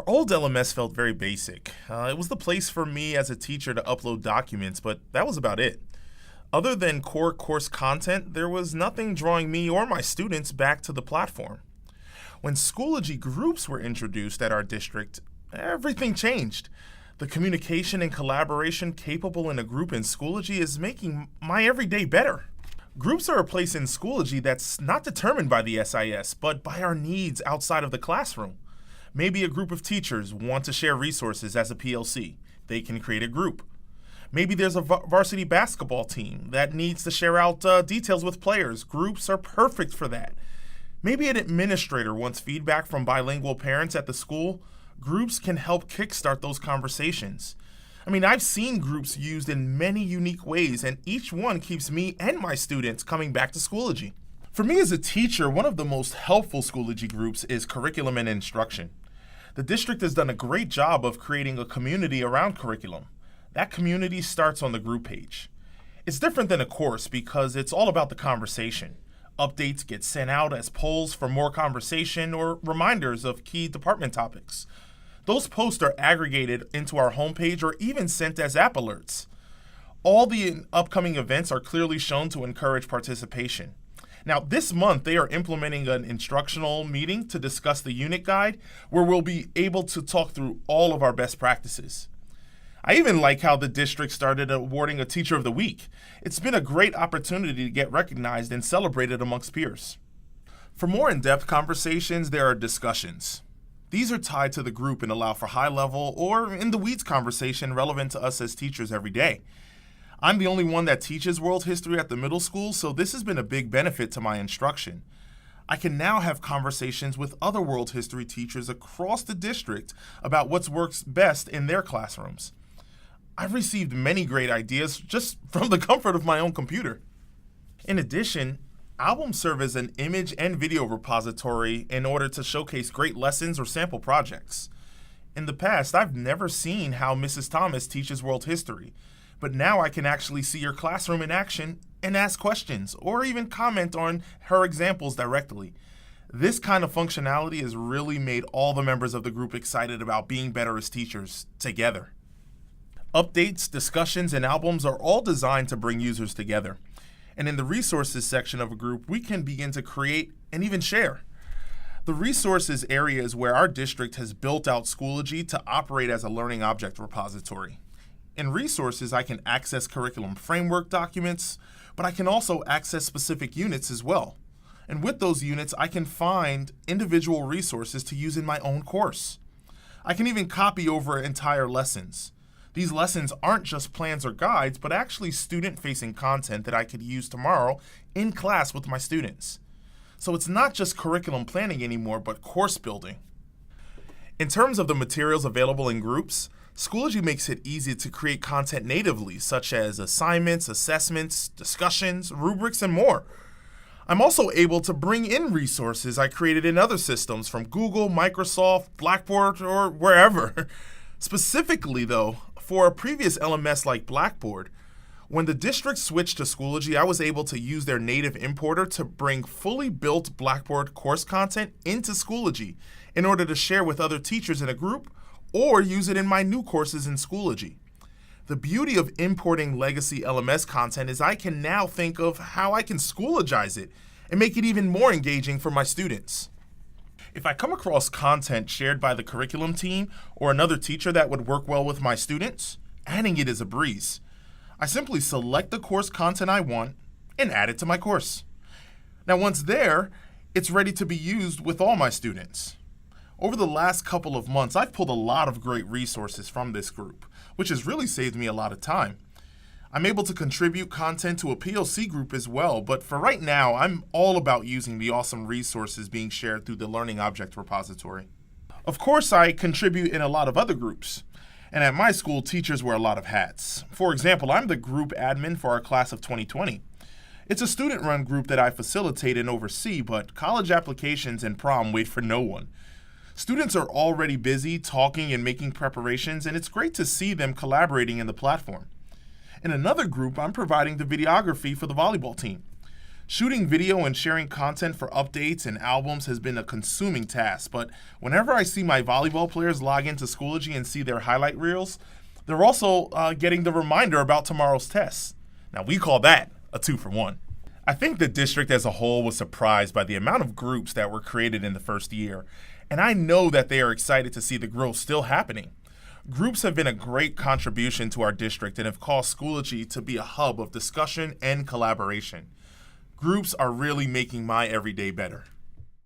Our old LMS felt very basic. It was the place for me as a teacher to upload documents, but that was about it. Other than core course content, there was nothing drawing me or my students back to the platform. When Schoology groups were introduced at our district, everything changed. The communication and collaboration capable in a group in Schoology is making my everyday better. Groups are a place in Schoology that's not determined by the SIS, but by our needs outside of the classroom. Maybe a group of teachers want to share resources as a PLC. They can create a group. Maybe there's a varsity basketball team that needs to share out details with players. Groups are perfect for that. Maybe an administrator wants feedback from bilingual parents at the school. Groups can help kickstart those conversations. I've seen groups used in many unique ways, and each one keeps me and my students coming back to Schoology. For me as a teacher, one of the most helpful Schoology groups is curriculum and instruction. The district has done a great job of creating a community around curriculum. That community starts on the group page. It's different than a course because it's all about the conversation. Updates get sent out as polls for more conversation or reminders of key department topics. Those posts are aggregated into our homepage or even sent as app alerts. All the upcoming events are clearly shown to encourage participation. Now, this month, they are implementing an instructional meeting to discuss the unit guide, where we'll be able to talk through all of our best practices. I even like how the district started awarding a Teacher of the Week. It's been a great opportunity to get recognized and celebrated amongst peers. For more in-depth conversations, there are discussions. These are tied to the group and allow for high-level or in-the-weeds conversation relevant to us as teachers every day. I'm the only one that teaches world history at the middle school, so this has been a big benefit to my instruction. I can now have conversations with other world history teachers across the district about what works best in their classrooms. I've received many great ideas just from the comfort of my own computer. In addition, albums serve as an image and video repository in order to showcase great lessons or sample projects. In the past, I've never seen how Mrs. Thomas teaches world history. But now I can actually see your classroom in action and ask questions or even comment on her examples directly. This kind of functionality has really made all the members of the group excited about being better as teachers together. Updates, discussions, and albums are all designed to bring users together. And in the resources section of a group, we can begin to create and even share. The resources area is where our district has built out Schoology to operate as a learning object repository. In resources, I can access curriculum framework documents, but I can also access specific units as well. And with those units, I can find individual resources to use in my own course. I can even copy over entire lessons. These lessons aren't just plans or guides, but actually student-facing content that I could use tomorrow in class with my students. So it's not just curriculum planning anymore, but course building. In terms of the materials available in groups, Schoology makes it easy to create content natively, such as assignments, assessments, discussions, rubrics, and more. I'm also able to bring in resources I created in other systems from Google, Microsoft, Blackboard, or wherever. Specifically, though, for a previous LMS like Blackboard, when the district switched to Schoology, I was able to use their native importer to bring fully built Blackboard course content into Schoology in order to share with other teachers in a group or use it in my new courses in Schoology. The beauty of importing legacy LMS content is I can now think of how I can Schoologize it and make it even more engaging for my students. If I come across content shared by the curriculum team or another teacher that would work well with my students, adding it is a breeze. I simply select the course content I want and add it to my course. Now once there, it's ready to be used with all my students. Over the last couple of months, I've pulled a lot of great resources from this group, which has really saved me a lot of time. I'm able to contribute content to a PLC group as well, but for right now, I'm all about using the awesome resources being shared through the Learning Object Repository. Of course, I contribute in a lot of other groups, and at my school, teachers wear a lot of hats. For example, I'm the group admin for our class of 2020. It's a student-run group that I facilitate and oversee, but college applications and prom wait for no one. Students are already busy talking and making preparations, and it's great to see them collaborating in the platform. In another group, I'm providing the videography for the volleyball team. Shooting video and sharing content for updates and albums has been a consuming task, but whenever I see my volleyball players log into Schoology and see their highlight reels, they're also getting the reminder about tomorrow's tests. Now, we call that a 2-for-1. I think the district as a whole was surprised by the amount of groups that were created in the first year, and I know that they are excited to see the growth still happening. Groups have been a great contribution to our district and have caused Schoology to be a hub of discussion and collaboration. Groups are really making my everyday better.